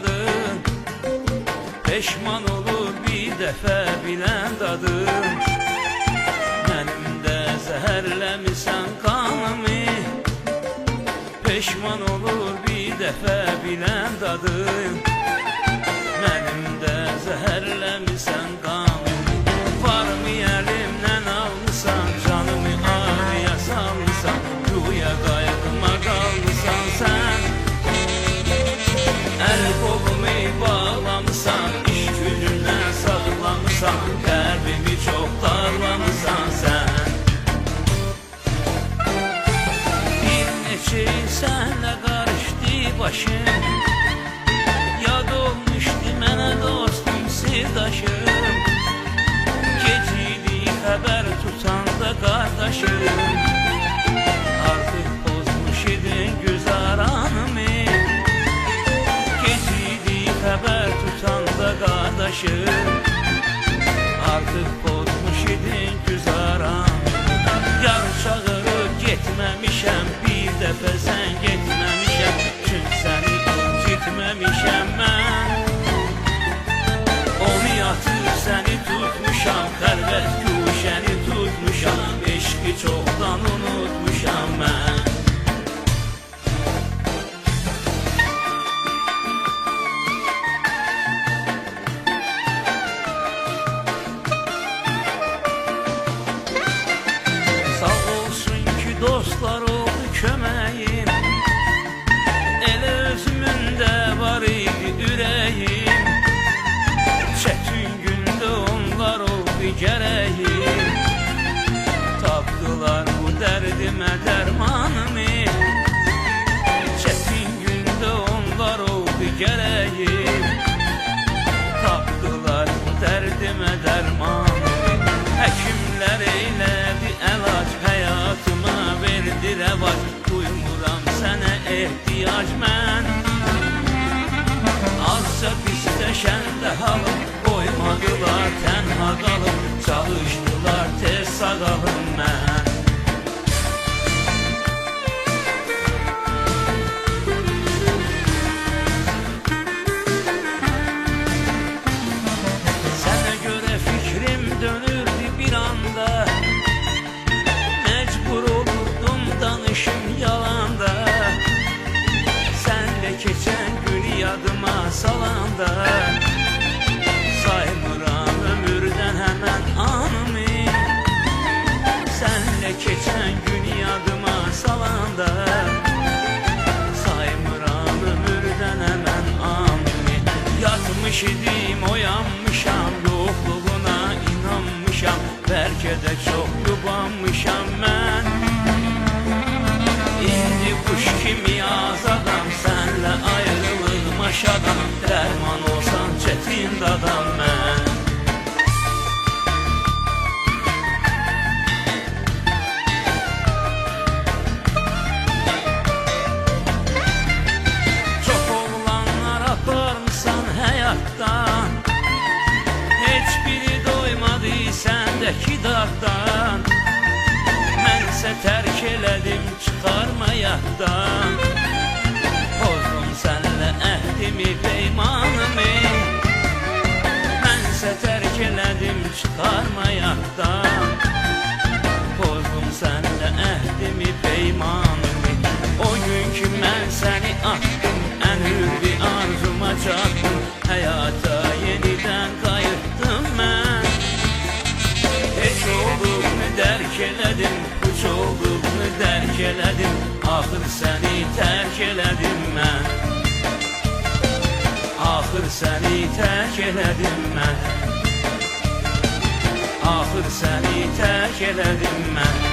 qadın, peşman olur bir dəfə bilən qadın. Mənim də zəhərləmisən qanımı, peşman olur bir dəfə bilən qadın. Mənim də zəhərləmisən qanımı, varmı əlimdən almışsan, canımı ağrıya salmışsan, yuya qayğıma qalmışsan sən. Əl qolumu bağlamısan, iş gücündən saxlamısan, qəlbimi çox darlamısan sən. Bir neçə il sənlə qarışdı başım, yad olmuşdu mənə dostum, sirdaşım. Gecikdi xəbər tutanda qardaşım, artıq pozmuş idin güzaranımı. Xəbər tutanda qardaşım, artıq pozmuş idin güzaran. Yar çağırıb getməmişəm, bir dəfə sən getməmişəm, çünki səni incitməmişəm mən. Onu yatıb səni tutmuşam, xəlvət güşəni tutmuşam, eşqi çoxdan unutmuşam mən. Dostlar oldu köməyim, elə özümün də var idi ürəyim. Çətin gündə onlar oldu gərəyim, tapdılar bu dərdimə dərmanımı. Çətin gündə onlar oldu gərəyim, tapdılar bu dərdimə dərmanımı. Həkimlər eylədi əlac, həyatıma verdi rəvac, duymuram sənə ehtiyac mən. Azca pisləşəndə halım, qoymadılar tənha qalım, çalışdılar tez sağalım mən. Sənə görə fikrim dönürdü bir anda, məcbur olurdum danışım yalanda. Sənlə keçən gün yadıma salanda, saymıram ömürdən həmən anımı. Sənlə keçən gün yadıma salanda, saymıram ömürdən həmən anımı. Yatmış idim, oyanmışam, yoxluğuna inanmışam, bəlkə də çox yubanmışam mən. İndi quş kimi azadam, sənlə ayrılığıma şadam, dərman olsan çətin dadam mən. Çox oğlanlar aparmısan həyatdan, heç biri doymadı səndəki dağdan. Mənsə tərk elədim çıxarma yaddan, pozdum sənlə əhdimi peymanımı. Mənsə tərk elədim çıxarma yaddan, pozdum sənlə əhdimi peymanımı. O gün ki mən səni atdım, ən hürri arzuma çatdım, həyata yenidən qayıtdım mən. Heç olduğunu dərk elədim, puç olduğunu dərk elədim, axır səni tərk elədim mən. Axır səni tərk elədim mən. Axır səni tərk elədim mən.